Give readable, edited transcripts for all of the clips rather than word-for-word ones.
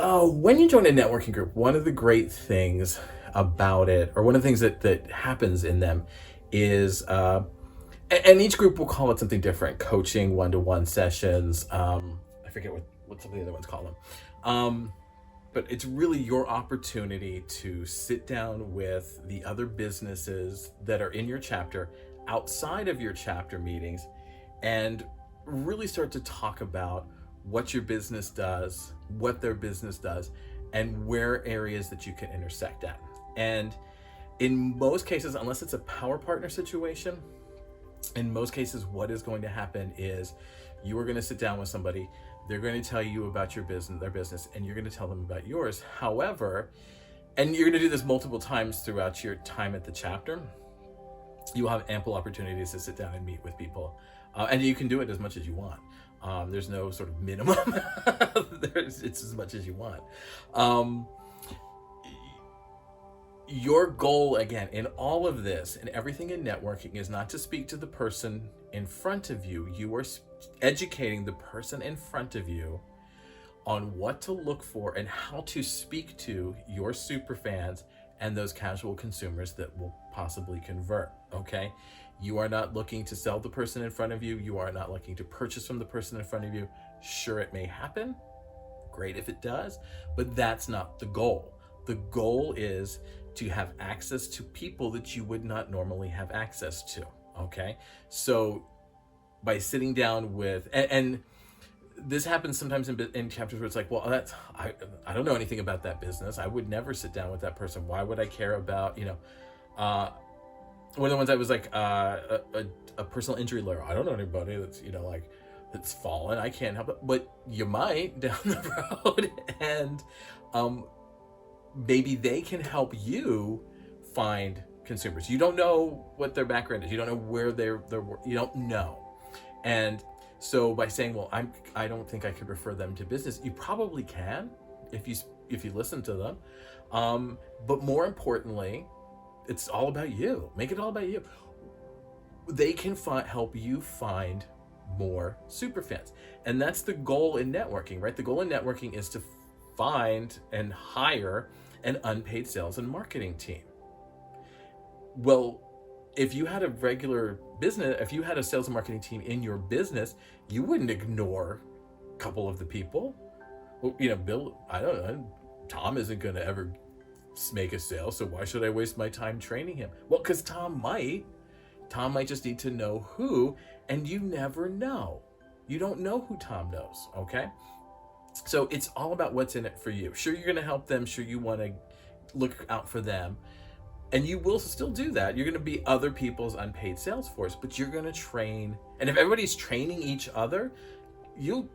Oh, when you join a networking group, one of the great things about it, or one of the things that happens in them, is and each group will call it something different: coaching, one-to-one sessions. I forget what some of the other ones call them. But it's really your opportunity to sit down with the other businesses that are in your chapter, outside of your chapter meetings, and really start to talk about what your business does, what their business does, and where areas that you can intersect at. And in most cases, unless it's a power partner situation, in most cases, what is going to happen is you are going to sit down with somebody. They're going to tell you about your business, their business, and you're going to tell them about yours. However, and you're going to do this multiple times throughout your time at the chapter, you will have ample opportunities to sit down and meet with people. And you can do it as much as you want. There's no sort of minimum. It's as much as you want. Your goal, again, in all of this and everything in networking, is not to speak to the person in front of you. You are educating the person in front of you on what to look for and how to speak to your super fans and those casual consumers that will possibly convert, okay? You are not looking to sell the person in front of you. You are not looking to purchase from the person in front of you. Sure, it may happen. Great if it does, but that's not the goal. The goal is to have access to people that you would not normally have access to, okay? So by sitting down with, and this happens sometimes in chapters where it's like, well, I don't know anything about that business. I would never sit down with that person. Why would I care about, one of the ones I was like, a personal injury lawyer. I don't know anybody that's, that's fallen. I can't help it, but you might down the road. And maybe they can help you find consumers. You don't know what their background is. You don't know where you don't know. And so by saying, well, I don't think I could refer them to business, you probably can if you listen to them. But more importantly, it's all about you. Make it all about you. They can help you find more superfans. And that's the goal in networking, right? The goal in networking is to find and hire an unpaid sales and marketing team. Well, if you had a regular business, if you had a sales and marketing team in your business, you wouldn't ignore a couple of the people. Well, Bill, I don't know, Tom isn't going to ever make a sale, so why should I waste my time training him? Well, because Tom might just need to know who, and you never know. You don't know who Tom knows, okay? So it's all about what's in it for you. Sure, you're going to help them. Sure, you want to look out for them. And you will still do that. You're going to be other people's unpaid sales force, but you're going to train. And if everybody's training each other, you'll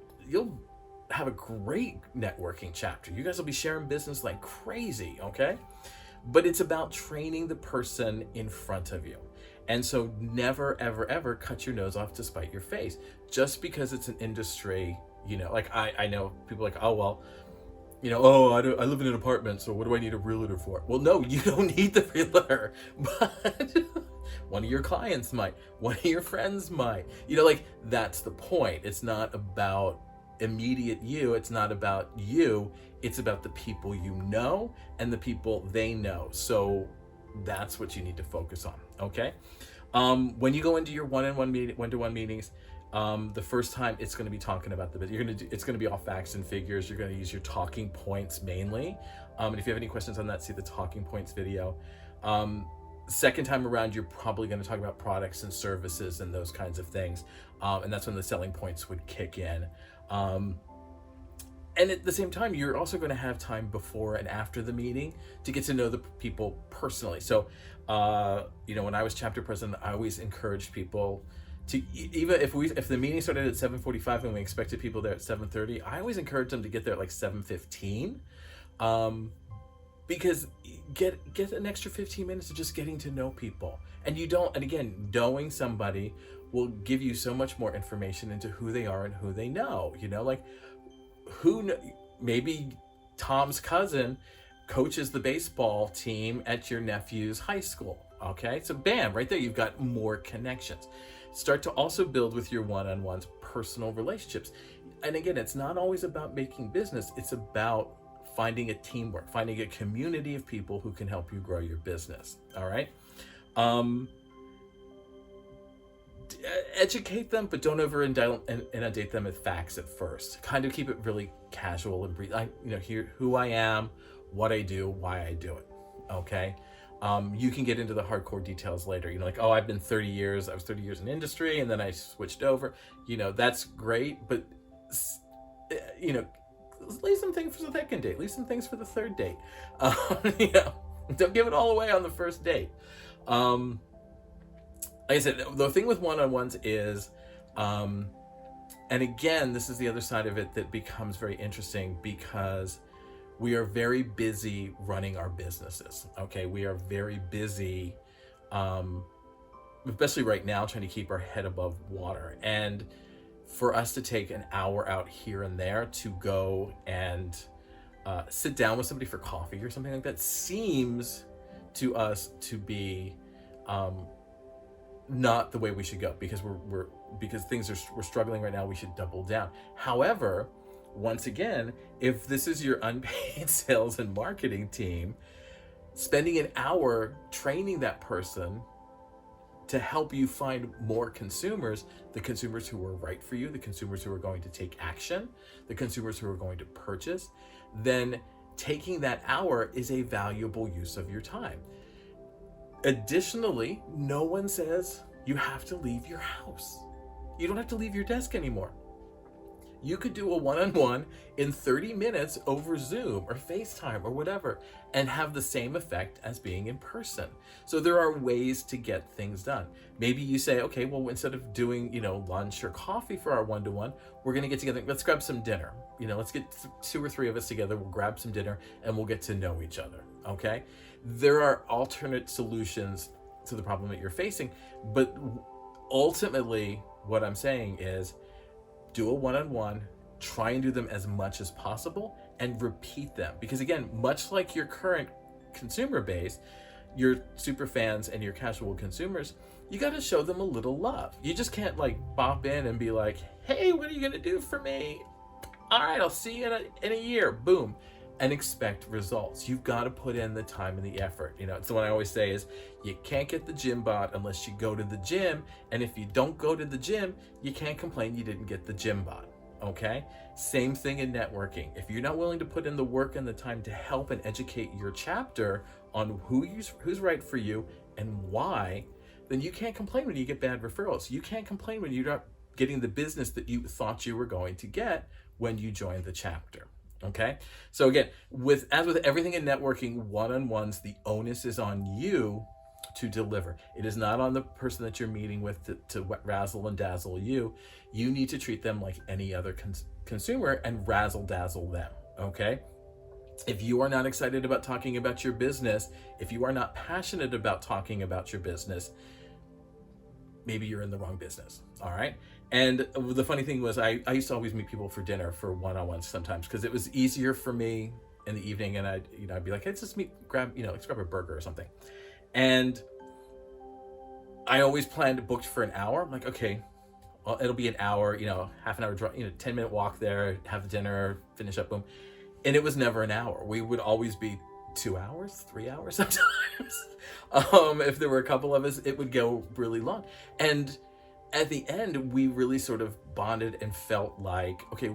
have a great networking chapter. You guys will be sharing business like crazy, okay? But it's about training the person in front of you. And so never, ever, ever cut your nose off to spite your face. Just because it's an industry, like I know people like, oh, well, I live in an apartment, so what do I need a realtor for? Well, no, you don't need the realtor, but one of your clients might, one of your friends might, that's the point. It's not about immediate you. It's not about you. It's about the people you know and the people they know. So that's what you need to focus on. Okay. When you go into your one-to-one meetings, the first time it's going to be talking about the business. It's going to be all facts and figures. You're going to use your talking points mainly. And if you have any questions on that, see the talking points video. Second time around, you're probably going to talk about products and services and those kinds of things. And that's when the selling points would kick in. And at the same time, you're also going to have time before and after the meeting to get to know the people personally. So, when I was chapter president, I always encouraged people to, even if the meeting started at 7:45 and we expected people there at 7:30, I always encouraged them to get there at like 7:15, because get an extra 15 minutes of just getting to know people. And again, knowing somebody will give you so much more information into who they are and who they know. Maybe Tom's cousin coaches the baseball team at your nephew's high school. Okay, so bam, right there, you've got more connections. Start to also build with your one-on-ones personal relationships. And again, it's not always about making business. It's about finding a teamwork, finding a community of people who can help you grow your business. All right. Um, Educate them, but don't inundate them with facts at first. Kind of keep it really casual and brief. Here who I am, what I do, why I do it. Okay. You can get into the hardcore details later. Like, oh, I've been 30 years. I was 30 years in industry, and then I switched over. That's great, but leave some things for the second date. Leave some things for the third date. Don't give it all away on the first date. Like I said, the thing with one-on-ones is, and again, this is the other side of it that becomes very interesting, because we are very busy running our businesses. Okay, we are very busy, especially right now, trying to keep our head above water. And for us to take an hour out here and there to go and sit down with somebody for coffee or something like that seems to us to be not the way we should go, because we're struggling right now. We should double down. However, once again, if this is your unpaid sales and marketing team, spending an hour training that person to help you find more consumers, the consumers who are right for you, the consumers who are going to take action, the consumers who are going to purchase, then taking that hour is a valuable use of your time. Additionally, no one says you have to leave your house. You don't have to leave your desk anymore. You could do a one-on-one in 30 minutes over Zoom or FaceTime or whatever, and have the same effect as being in person. So there are ways to get things done. Maybe you say, okay, well, instead of doing, lunch or coffee for our one-to-one, we're going to get together. Let's grab some dinner. Let's get 2 or 3 of us together. We'll grab some dinner and we'll get to know each other. Okay. There are alternate solutions to the problem that you're facing, but ultimately what I'm saying is, do a one-on-one, try and do them as much as possible, and repeat them. Because again, much like your current consumer base, your super fans and your casual consumers, you got to show them a little love. You just can't bop in and be like, hey, what are you going to do for me? All right, I'll see you in a year. Boom. And expect results. You've got to put in the time and the effort. It's the one I always say is, you can't get the gym bot unless you go to the gym. And if you don't go to the gym, you can't complain you didn't get the gym bot. Okay? Same thing in networking. If you're not willing to put in the work and the time to help and educate your chapter on who's right for you and why, then you can't complain when you get bad referrals. You can't complain when you're not getting the business that you thought you were going to get when you joined the chapter. Okay. So again, as with everything in networking, one-on-ones, the onus is on you to deliver. It is not on the person that you're meeting with to razzle and dazzle you. You need to treat them like any other consumer and razzle dazzle them. Okay. If you are not excited about talking about your business, if you are not passionate about talking about your business, maybe you're in the wrong business. All right. And the funny thing was, I used to always meet people for dinner for one-on-ones sometimes, because it was easier for me in the evening, and I'd be like, hey, let's just grab a burger or something. And I always booked for an hour. I'm like, okay, well, it'll be an hour, half an hour drive, 10-minute walk there, have dinner, finish up, boom. And it was never an hour. We would always be 2 hours, 3 hours sometimes. If there were a couple of us, it would go really long. And at the end, we really sort of bonded and felt like, okay,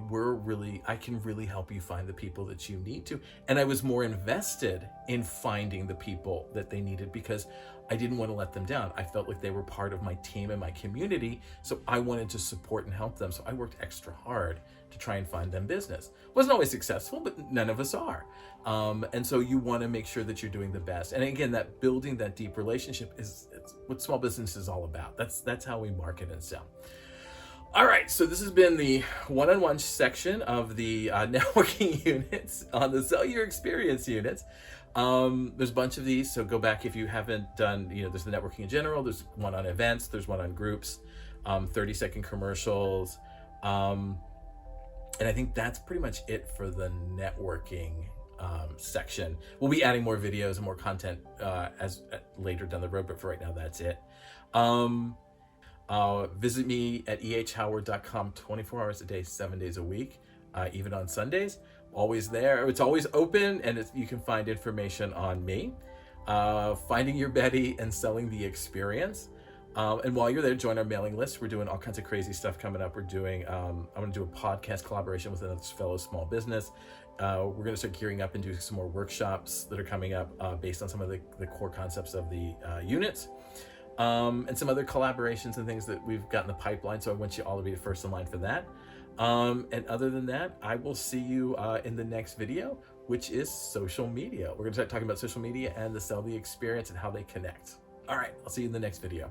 I can really help you find the people that you need to. And I was more invested in finding the people that they needed, because I didn't want to let them down. I felt like they were part of my team and my community. So I wanted to support and help them. So I worked extra hard to try and find them business. Wasn't always successful, but none of us are. And so you want to make sure that you're doing the best. And again, that building that deep relationship it's what small business is all about. That's how we market and sell. All right, so this has been the one-on-one section of the networking units on the Sell Your Experience units. There's a bunch of these, so go back if you haven't done, there's the networking in general, there's one on events, there's one on groups, 30-second commercials. And I think that's pretty much it for the networking section. We'll be adding more videos and more content later down the road, but for right now, that's it. Visit me at ehhoward.com 24 hours a day, 7 days a week, even on Sundays. always there. It's always open, and you can find information on me, finding your Betty and selling the experience. And while you're there, join our mailing list. We're doing all kinds of crazy stuff coming up. We're doing, I'm going to do a podcast collaboration with a fellow small business. We're going to start gearing up and doing some more workshops that are coming up based on some of the core concepts of the units. And some other collaborations and things that we've got in the pipeline. So I want you all to be first in line for that. And other than that, I will see you in the next video, which is social media. We're going to start talking about social media and the sell the experience and how they connect. All right, I'll see you in the next video.